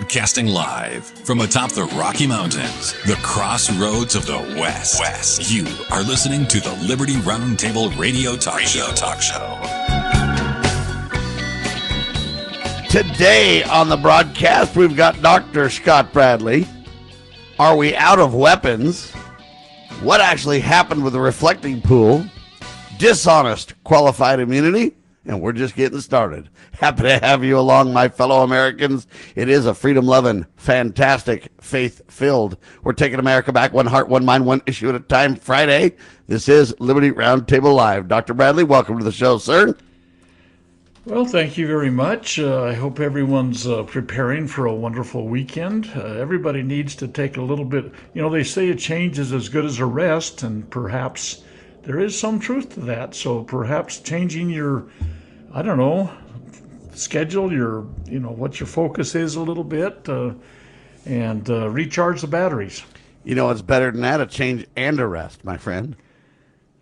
Broadcasting live from atop the Rocky Mountains, the crossroads of the West. You are listening to the Liberty Roundtable Radio Talk Show. Today on the broadcast, we've got Dr. Scott Bradley. Are we out of weapons? What actually happened with the reflecting pool? Dishonest qualified immunity? And we're just getting started. Happy to have you along, my fellow Americans. It is a freedom-loving, fantastic, faith-filled. We're taking America back, one heart, one mind, one issue at a time. Friday. This is Liberty Roundtable Live. Dr. Bradley, welcome to the show, sir. Well, thank you very much. I hope everyone's preparing for a wonderful weekend. Everybody needs to take a little bit, they say a change is as good as a rest, and perhaps there is some truth to that. So perhaps changing your, schedule, what your focus is a little bit, and recharge the batteries. It's better than that, a change and a rest, my friend.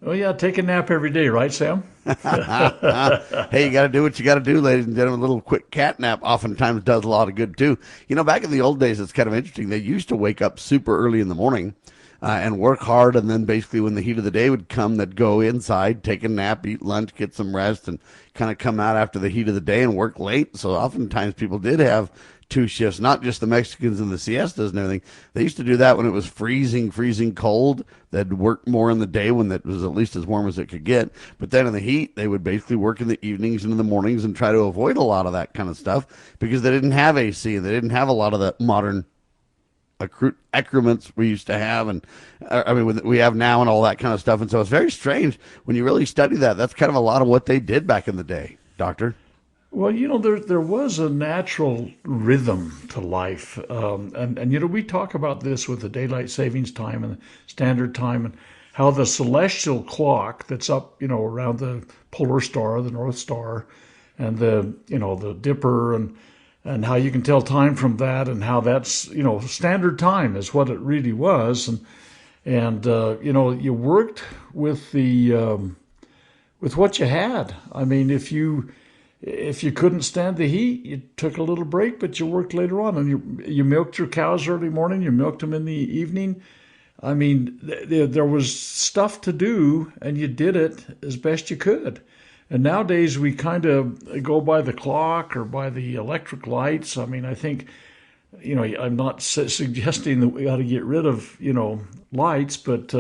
Oh, yeah, take a nap every day, right, Sam? Hey, you got to do what you got to do, ladies and gentlemen. A little quick cat nap oftentimes does a lot of good, too. Back in the old days, it's kind of interesting. They used to wake up super early in the morning and work hard, and then basically when the heat of the day would come, they'd go inside, take a nap, eat lunch, get some rest, and kind of come out after the heat of the day and work late. So oftentimes people did have two shifts, not just the Mexicans and the siestas and everything. They used to do that when it was freezing cold. They'd work more in the day when it was at least as warm as it could get. But then in the heat, they would basically work in the evenings and in the mornings and try to avoid a lot of that kind of stuff because they didn't have AC and they didn't have a lot of the modern accoutrements we used to have and we have now and all that kind of stuff. And so it's very strange when you really study that. That's kind of a lot of what they did back in the day, Doctor. Well, there was a natural rhythm to life. And we talk about this with the daylight savings time and standard time and how the celestial clock that's up, around the polar star, the North Star, and the Dipper and how you can tell time from that and how that's, standard time is what it really was. And you worked with with what you had. I mean, if you couldn't stand the heat, you took a little break, but you worked later on. And you milked your cows early morning, you milked them in the evening. I mean, there was stuff to do, and you did it as best you could. And nowadays, we kind of go by the clock or by the electric lights. I mean, I think, I'm not suggesting that we ought to get rid of, lights, but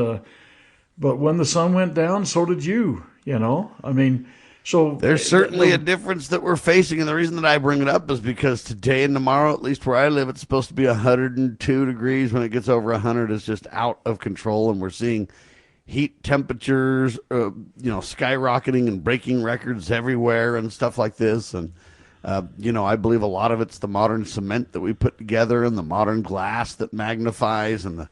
when the sun went down, so did you, I mean... So there's certainly a difference that we're facing, and the reason that I bring it up is because today and tomorrow, at least where I live, it's supposed to be 102 degrees. When it gets over 100, it's just out of control, and we're seeing heat temperatures, skyrocketing and breaking records everywhere and stuff like this. And I believe a lot of it's the modern cement that we put together and the modern glass that magnifies and the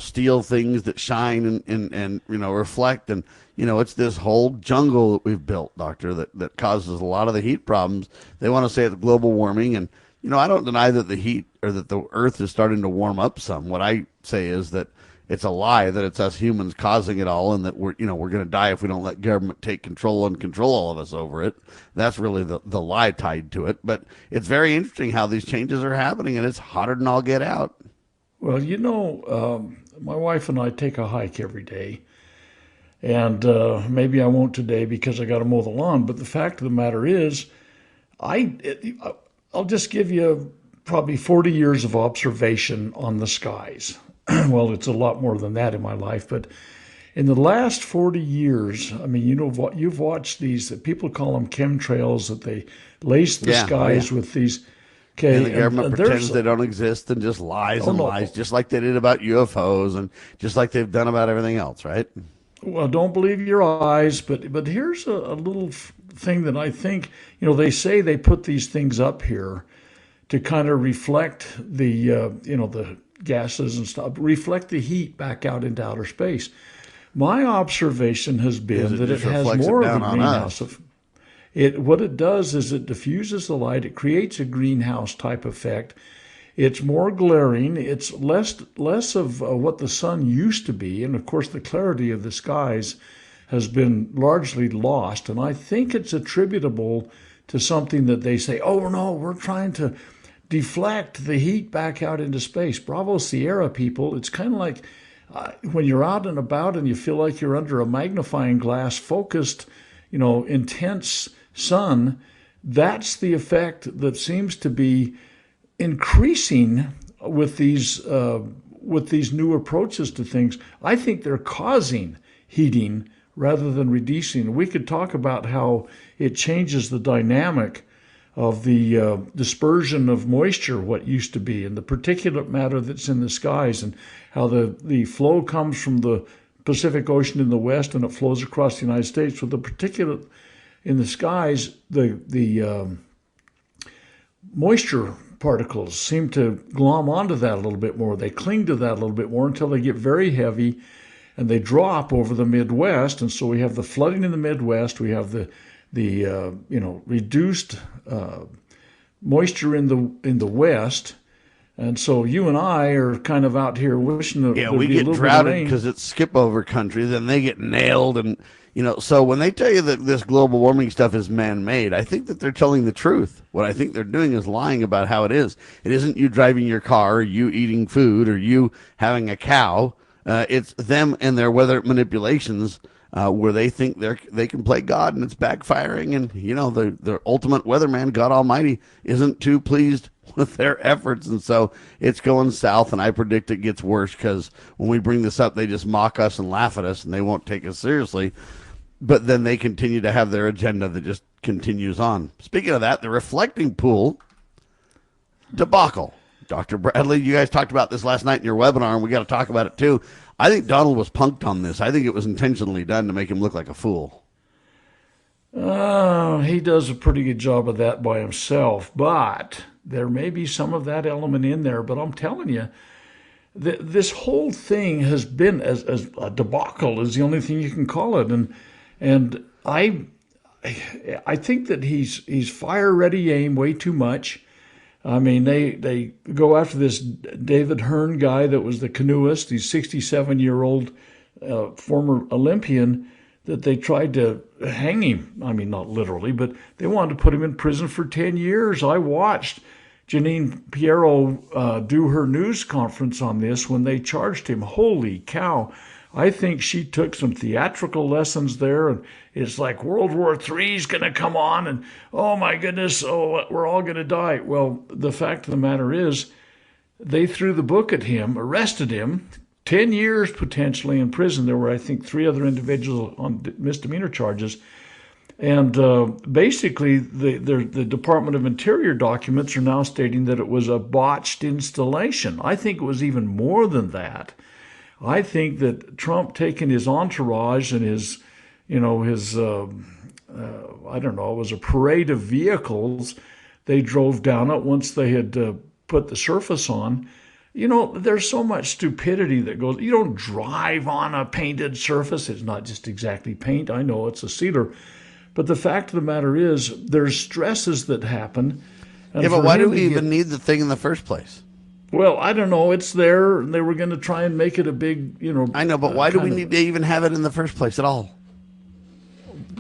steel things that shine and reflect. And, it's this whole jungle that we've built, Doctor, that causes a lot of the heat problems. They want to say it's global warming. And, I don't deny that the heat or that the earth is starting to warm up some. What I say is that it's a lie that it's us humans causing it all and that we're going to die if we don't let government take control and control all of us over it. That's really the lie tied to it. But it's very interesting how these changes are happening, and it's hotter than all get out. Well, my wife and I take a hike every day, and maybe I won't today because I got to mow the lawn. But the fact of the matter is, I'll just give you probably 40 years of observation on the skies. Well, it's a lot more than that in my life, but in the last 40 years, I mean, you've watched these, people call them chemtrails, that they lace the skies with these. Okay, and the government pretends they don't exist and just lies lies, just like they did about UFOs and just like they've done about everything else, right? Well, don't believe your eyes, but here's a little thing that I think, they say they put these things up here to kind of reflect the, the gases and stuff, reflect the heat back out into outer space. My observation has been that it has more of a greenhouse effect. What it does is it diffuses the light. It creates a greenhouse type effect. It's more glaring. It's less of what the sun used to be. And of course, the clarity of the skies has been largely lost. And I think it's attributable to something that they say, oh, no, we're trying to deflect the heat back out into space. Bravo Sierra people, it's kind of like when you're out and about and you feel like you're under a magnifying glass, focused, intense sun. That's the effect that seems to be increasing with these new approaches to things. I think they're causing heating rather than reducing. We could talk about how it changes the dynamic of the dispersion of moisture, what used to be, and the particulate matter that's in the skies, and how the flow comes from the Pacific Ocean in the west and it flows across the United States. With the particulate in the skies, the moisture particles seem to glom onto that a little bit more. They cling to that a little bit more until they get very heavy and they drop over the Midwest. And so we have the flooding in the Midwest. We have the reduced moisture in the West. And so you and I are kind of out here wishing that there'd we be a get little droughted bit of rain. because it's skip over country, then they get nailed. And, so when they tell you that this global warming stuff is man-made, I think that they're telling the truth. What I think they're doing is lying about how it is. It isn't you driving your car, or you eating food, or you having a cow. It's them and their weather manipulations where they think they can play God, and it's backfiring. And, the ultimate weatherman, God Almighty, isn't too pleased with their efforts. And so it's going south, and I predict it gets worse because when we bring this up, they just mock us and laugh at us, and they won't take us seriously. But then they continue to have their agenda that just continues on. Speaking of that, the reflecting pool debacle. Dr. Bradley, you guys talked about this last night in your webinar, and we got to talk about it too. I think Donald was punked on this. I think it was intentionally done to make him look like a fool. He does a pretty good job of that by himself, but there may be some of that element in there. But I'm telling you, this whole thing has been as a debacle is the only thing you can call it. And I think that he's fire ready aim way too much. I mean, they go after this David Hearn guy that was the canoeist, he's 67-year-old former Olympian, that they tried to hang him. I mean, not literally, but they wanted to put him in prison for 10 years. I watched Janine Pirro do her news conference on this when they charged him. Holy cow. I think she took some theatrical lessons there, and it's like World War III is going to come on, and oh my goodness, we're all going to die. Well, the fact of the matter is, they threw the book at him, arrested him, 10 years potentially in prison. There were, I think, 3 other individuals on misdemeanor charges. And basically, the Department of Interior documents are now stating that it was a botched installation. I think it was even more than that. I think that Trump taking his entourage and his I don't know, it was a parade of vehicles. They drove down it once they had put the surface on. There's so much stupidity that goes, you don't drive on a painted surface. It's not just exactly paint. I know it's a sealer. But the fact of the matter is, there's stresses that happen. Yeah, but why do we even need the thing in the first place? Well, I don't know. It's there, and they were going to try and make it a big, I know, but why do we need to even have it in the first place at all?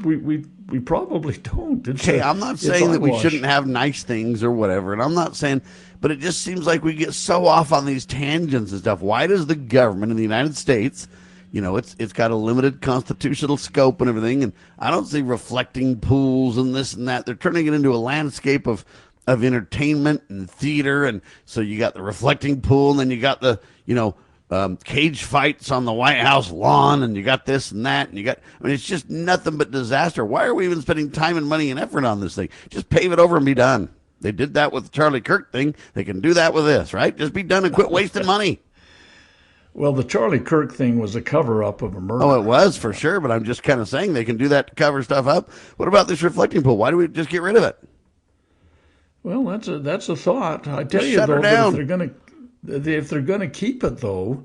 We probably don't. I'm not saying that we shouldn't have nice things or whatever, and I'm not saying, but it just seems like we get so off on these tangents and stuff. Why does the government in the United States, it's got a limited constitutional scope and everything, and I don't see reflecting pools and this and that. They're turning it into a landscape of entertainment and theater, and so you got the reflecting pool, and then you got the cage fights on the White House lawn, and you got this and that, and it's just nothing but disaster. Why are we even spending time and money and effort on this thing? Just pave it over and be done. They did that with the Charlie Kirk thing. They can do that with this, right? Just be done and quit wasting money. Well, the Charlie Kirk thing was a cover-up of a murder. Oh, it was for sure, but I'm just kind of saying they can do that to cover stuff up. What about this reflecting pool? Why do we just get rid of it? Well, that's a thought. I tell you, though, if they're gonna keep it, though,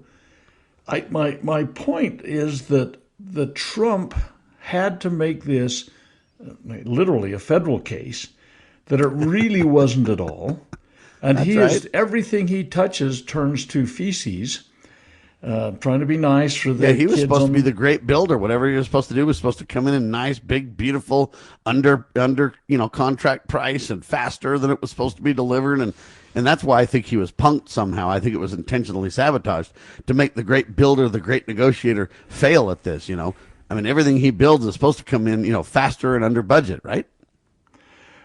my point is that the Trump had to make this literally a federal case, that it really wasn't at all, and everything he touches turns to feces. Trying to be nice for the he was kids supposed to be the great builder. Whatever he was supposed to do was supposed to come in nice, big, beautiful, under contract price and faster than it was supposed to be delivered. And And that's why I think he was punked somehow. I think it was intentionally sabotaged to make the great builder, the great negotiator fail at this, I mean, everything he builds is supposed to come in, faster and under budget, right?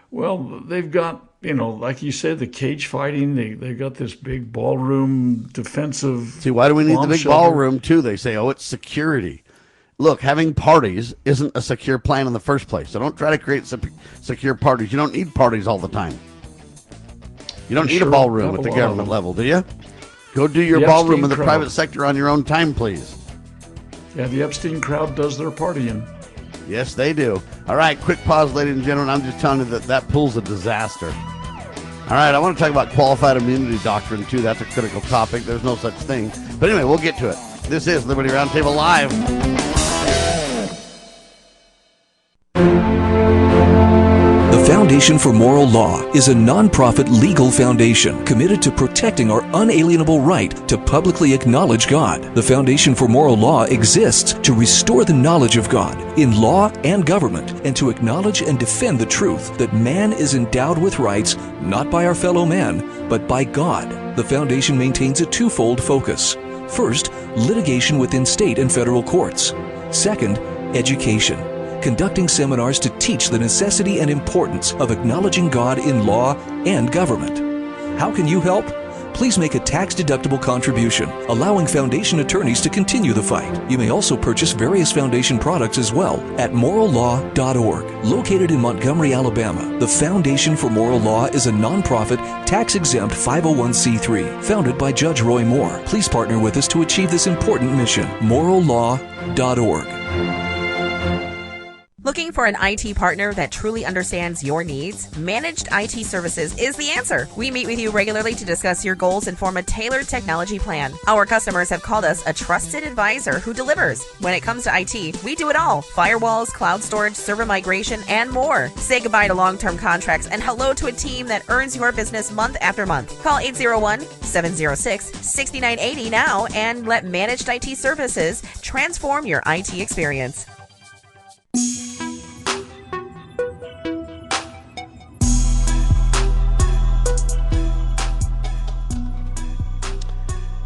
Well, they've got, like you said, the cage fighting. They've got this big ballroom defensive. See, why do we need the big ballroom, too? They say, it's security. Look, having parties isn't a secure plan in the first place. So don't try to create secure parties. You don't need parties all the time. You don't need a ballroom at the government level, do you? Go do your ballroom in the private sector on your own time, please. Yeah, the Epstein crowd does their partying. Yes, they do. All right, quick pause, ladies and gentlemen. I'm just telling you that pool's a disaster. All right, I want to talk about qualified immunity doctrine, too. That's a critical topic. There's no such thing. But anyway, we'll get to it. This is Liberty Roundtable Live. The Foundation for Moral Law is a non-profit legal foundation committed to protecting our unalienable right to publicly acknowledge God. The Foundation for Moral Law exists to restore the knowledge of God in law and government, and to acknowledge and defend the truth that man is endowed with rights not by our fellow man, but by God. The foundation maintains a twofold focus. First, litigation within state and federal courts. Second, education, conducting seminars to teach the necessity and importance of acknowledging God in law and government. How can you help? Please make a tax-deductible contribution, allowing foundation attorneys to continue the fight. You may also purchase various foundation products as well at morallaw.org. Located in Montgomery, Alabama, the Foundation for Moral Law is a nonprofit, tax-exempt 501c3 founded by Judge Roy Moore. Please partner with us to achieve this important mission. morallaw.org. Looking for an IT partner that truly understands your needs? Managed IT Services is the answer. We meet with you regularly to discuss your goals and form a tailored technology plan. Our customers have called us a trusted advisor who delivers. When it comes to IT, we do it all. Firewalls, cloud storage, server migration, and more. Say goodbye to long-term contracts and hello to a team that earns your business month after month. Call 801-706-6980 now and let Managed IT Services transform your IT experience.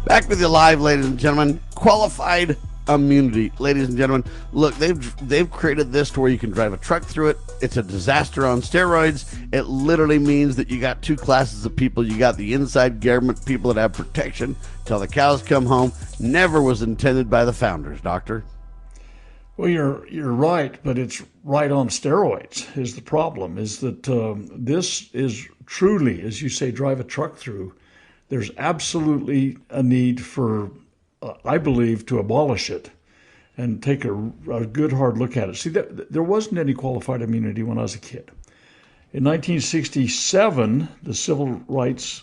Back with you live, ladies and gentlemen. Qualified immunity, ladies and gentlemen. Look, they've created this to where you can drive a truck through it. It's a disaster on steroids. It literally means that you got two classes of people. You got the inside government people that have protection till the cows come home. Never was intended by the founders, Doctor. Well, you're right, but it's right on steroids is the problem, is that this is truly, as you say, drive a truck through. There's absolutely a need for, I believe, to abolish it and take a good hard look at it. See, there wasn't any qualified immunity when I was a kid. In 1967, the civil rights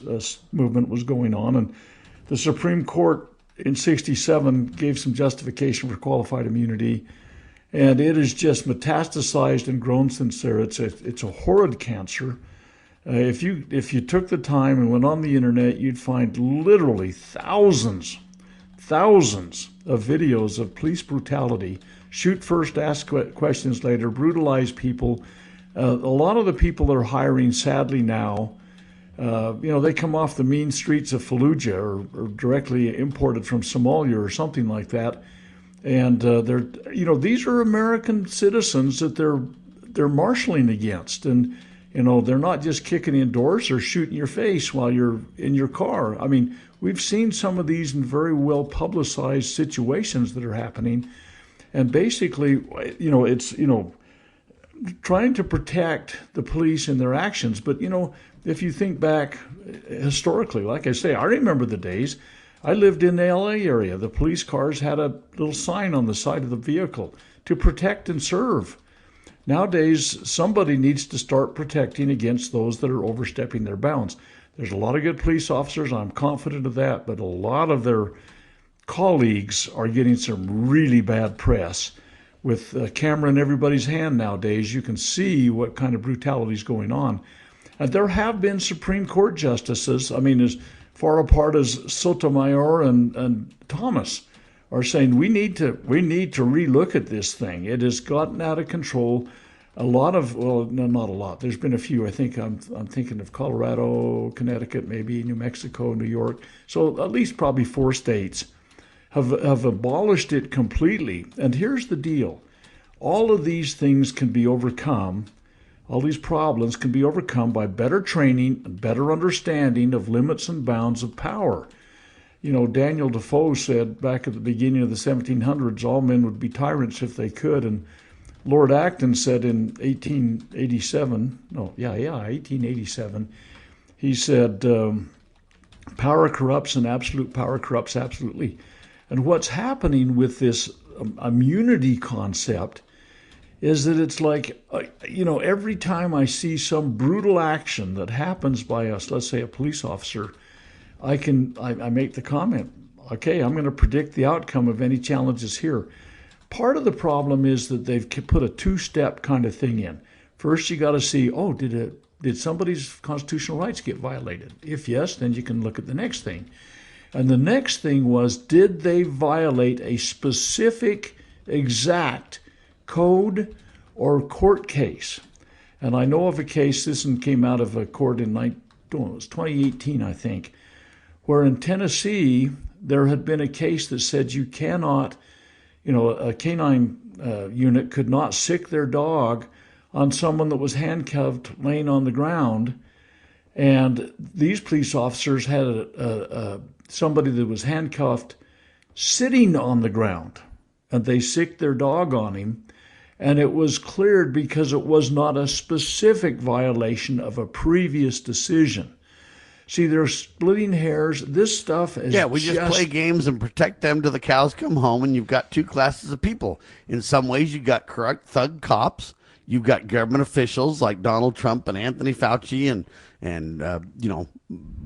movement was going on, and the Supreme Court in 67 gave some justification for qualified immunity, and it is just metastasized and grown since there. It's a horrid cancer. If you took the time and went on the internet, you'd find literally thousands of videos of police brutality. Shoot first, ask questions later, brutalize people. A lot of the people they're hiring, sadly now, they come off the mean streets of Fallujah or directly imported from Somalia or something like that. And these are American citizens that they're marshaling against, and they're not just kicking indoors or shooting your face while you're in your car. I mean, we've seen some of these in very well publicized situations that are happening. And basically, it's trying to protect the police in their actions. But, if you think back historically, like I say, I remember the days. I lived in the LA area. The police cars had a little sign on the side of the vehicle to protect and serve. Nowadays, somebody needs to start protecting against those that are overstepping their bounds. There's a lot of good police officers, I'm confident of that, but a lot of their colleagues are getting some really bad press. With a camera in everybody's hand nowadays, you can see what kind of brutality is going on. And there have been Supreme Court justices, as far apart as Sotomayor and Thomas, are saying we need to relook at this thing. It has gotten out of control. a lot of, well, no, not a lot. There's been a few. I think I'm thinking of Colorado, Connecticut, maybe New Mexico, New York. So at least probably 4 states have abolished it completely. And here's the deal. All of these things can be overcome. All these problems can be overcome by better training and better understanding of limits and bounds of power. You know, Daniel Defoe said back at the beginning of the 1700s, all men would be tyrants if they could. And Lord Acton said in 1887, he said, power corrupts and absolute power corrupts absolutely. And what's happening with this immunity concept is that it's like, every time I see some brutal action that happens by us, let's say a police officer, I make the comment, okay, I'm going to predict the outcome of any challenges here. Part of the problem is that they've put a 2-step kind of thing in. First, you got to see, did somebody's constitutional rights get violated? If yes, then you can look at the next thing. And the next thing was, did they violate a specific, exact code or court case? And I know of a case, this one came out of a court in 2018, I think, where in Tennessee, there had been a case that said you cannot, a canine unit could not sick their dog on someone that was handcuffed laying on the ground. And these police officers had somebody that was handcuffed sitting on the ground, and they sicked their dog on him. And it was cleared because it was not a specific violation of a previous decision. See, they're splitting hairs. This stuff is we just play games and protect them till the cows come home, and you've got 2 classes of people. In some ways, you've got corrupt thug cops. You've got government officials like Donald Trump and Anthony Fauci and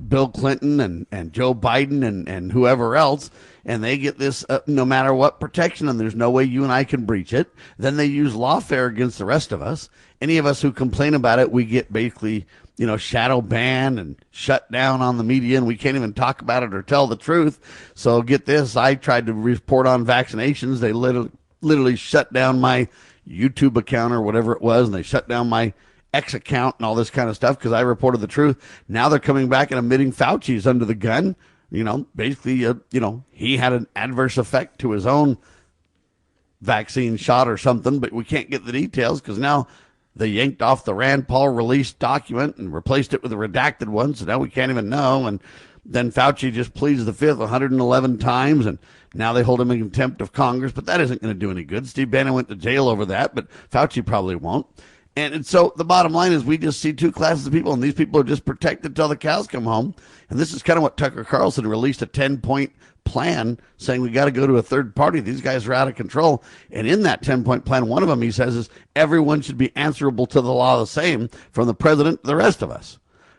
Bill Clinton and Joe Biden and whoever else, and they get this no matter what protection, and there's no way you and I can breach it. Then they use lawfare against the rest of us. Any of us who complain about it, we get basically shadow banned and shut down on the media, and we can't even talk about it or tell the truth. So get this, I tried to report on vaccinations. They literally shut down my YouTube account or whatever it was, and they shut down my X account and all this kind of stuff because I reported the truth. Now they're coming back and admitting Fauci's under the gun. Basically, he had an adverse effect to his own vaccine shot or something, but we can't get the details because now they yanked off the Rand Paul released document and replaced it with a redacted one, so now we can't even know. And then Fauci just pleads the fifth 111 times, and now they hold him in contempt of Congress, but that isn't going to do any good. Steve Bannon went to jail over that, but Fauci probably won't. And so the bottom line is we just see 2 classes of people, and these people are just protected till the cows come home. And this is kind of what Tucker Carlson released, a 10-point plan saying we got to go to a third party. These guys are out of control. And in that 10-point plan, one of them, he says, is everyone should be answerable to the law the same, from the president to the rest of us.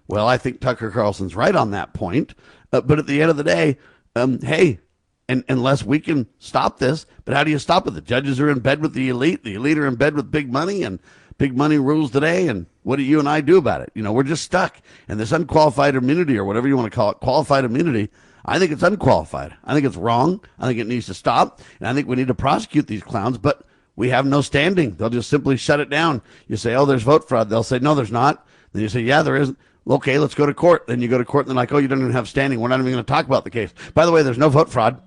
Well, I think Tucker Carlson's right on that point. But at the end of the day, unless we can stop this, but how do you stop it? The judges are in bed with the elite are in bed with big money, and big money rules today. And what do you and I do about it? We're just stuck. And this unqualified immunity, or whatever you want to call it, qualified immunity, I think it's unqualified. I think it's wrong. I think it needs to stop. And I think we need to prosecute these clowns, but we have no standing. They'll just simply shut it down. You say, oh, there's vote fraud. They'll say, no, there's not. Then you say, yeah, there isn't. Okay, let's go to court. Then you go to court, and they're like, oh, you don't even have standing. We're not even going to talk about the case. By the way, there's no vote fraud.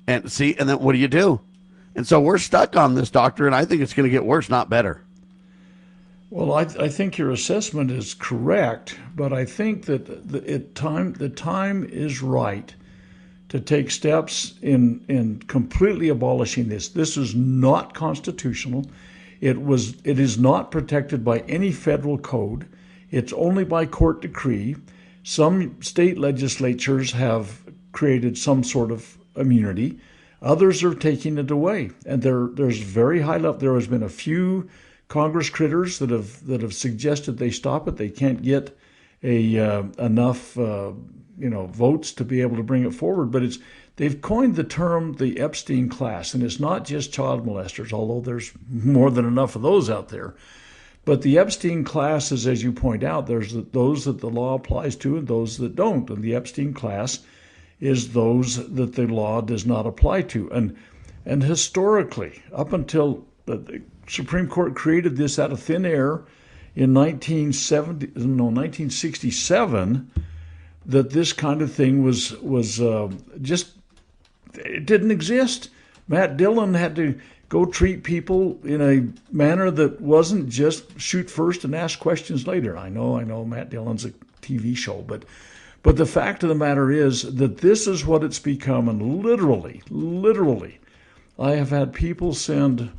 And then what do? And so we're stuck on this, Doctor, and I think it's going to get worse, not better. Well, I think your assessment is correct, but I think that the time is right to take steps in completely abolishing this. This is not constitutional. It is not protected by any federal code. It's only by court decree. Some state legislatures have created some sort of immunity. Others are taking it away, and there's very high level. There has been a few Congress critters that have suggested they stop it. They can't get enough votes to be able to bring it forward. But they've coined the term the Epstein class, and it's not just child molesters, although there's more than enough of those out there. But the Epstein class is, as you point out, there's those that the law applies to and those that don't. And the Epstein class is those that the law does not apply to. And historically, up until Supreme Court created this out of thin air in 1967, that this kind of thing was just, it didn't exist. Matt Dillon had to go treat people in a manner that wasn't just shoot first and ask questions later. I know Matt Dillon's a TV show, but the fact of the matter is that this is what it's become. And literally, I have had people send,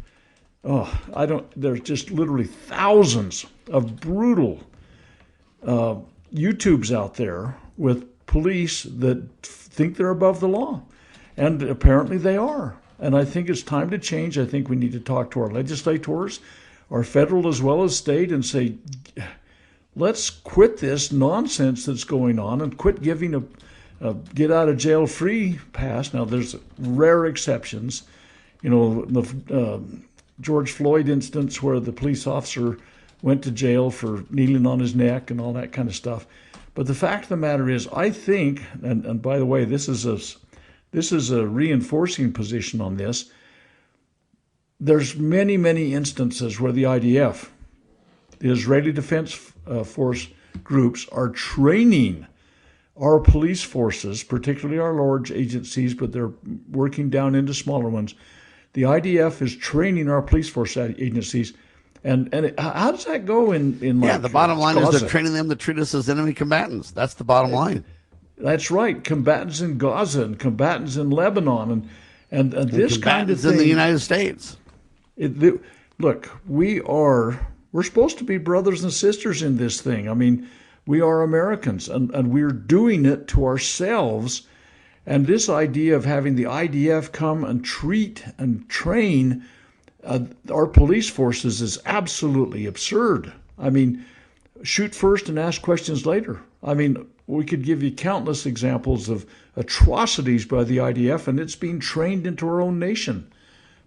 there's just literally thousands of brutal YouTubes out there with police that think they're above the law. And apparently they are. And I think it's time to change. I think we need to talk to our legislators, our federal as well as state, and say, let's quit this nonsense that's going on and quit giving a get out of jail free pass. Now, there's rare exceptions. You know, the George Floyd instance where the police officer went to jail for kneeling on his neck and all that kind of stuff. But the fact of the matter is, I think, and by the way, this is a reinforcing position on this. There's many, many instances where the IDF, the Israeli Defense Force groups, are training our police forces, particularly our large agencies, but they're working down into smaller ones. The IDF is training our police force agencies. And how does that go in the bottom line is they're training them to treat us as enemy combatants. That's the bottom line. That's right. Combatants in Gaza and combatants in Lebanon and this kind of thing. in the United States. Look, we're supposed to be brothers and sisters in this thing. I mean, we are Americans, and we're doing it to ourselves. And this idea of having the IDF come and treat and train our police forces is absolutely absurd. I mean, shoot first and ask questions later. I mean, we could give you countless examples of atrocities by the IDF, and it's being trained into our own nation.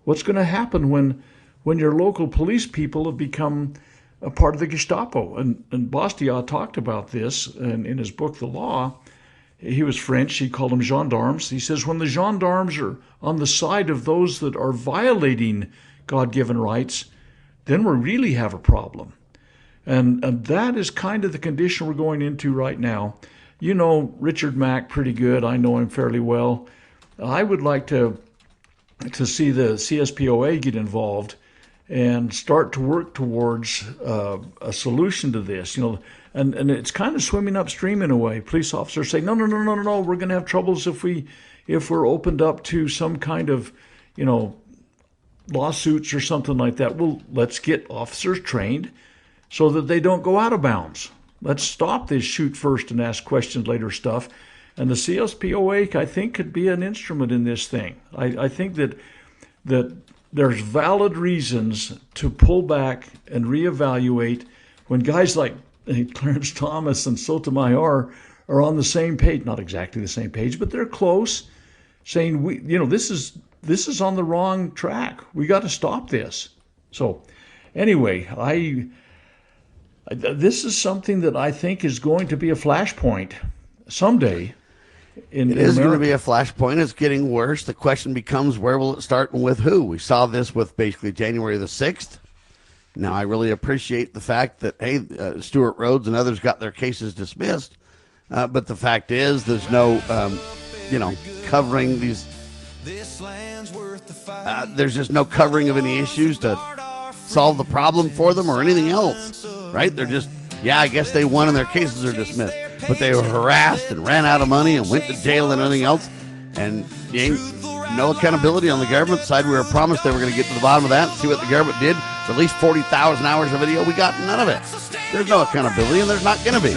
What's going to happen when your local police people have become a part of the Gestapo? And Bastiat talked about this in his book, The Law. He was French. He called them gendarmes. He says, when the gendarmes are on the side of those that are violating God-given rights, then we really have a problem. And that is kind of the condition we're going into right now. You know Richard Mack pretty good. I know him fairly well. I would like to see the CSPOA get involved and start to work towards a solution to this. You know, and it's kind of swimming upstream in a way. Police officers say, no, we're going to have troubles if we're opened up to some kind of, lawsuits or something like that. Well, let's get officers trained so that they don't go out of bounds. Let's stop this shoot first and ask questions later stuff. And the CSPOA, I think, could be an instrument in this thing. I think that there's valid reasons to pull back and reevaluate when guys like Clarence Thomas and Sotomayor are on the same page, not exactly the same page, but they're close, saying this is on the wrong track. We got to stop this. So, anyway, this is something that I think is going to be a flashpoint someday. It is going to be a flashpoint. It's getting worse. The question becomes, where will it start and with who? We saw this with basically January the 6th. Now, I really appreciate the fact that, Stewart, Rhodes, and others got their cases dismissed. But the fact is, there's no, covering these. There's just no covering of any issues to solve the problem for them or anything else, right? They're just, I guess they won and their cases are dismissed. But they were harassed and ran out of money and went to jail and everything else. And no accountability on the government side. We were promised they were going to get to the bottom of that and see what the government did. Released 40,000 hours of video. We got none of it. There's no accountability, and there's not going to be.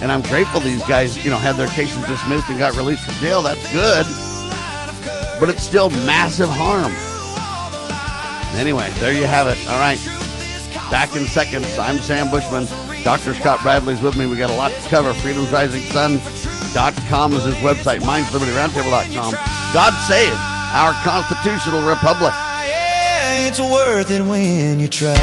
And I'm grateful these guys, had their cases dismissed and got released from jail. That's good. But it's still massive harm. Anyway, there you have it. All right. Back in seconds. I'm Sam Bushman. Dr. Scott Bradley's with me. We got a lot to cover. freedomsrisingsun.com is his website. Mine's libertyroundtable.com. God save our constitutional republic. It's worth it when you try.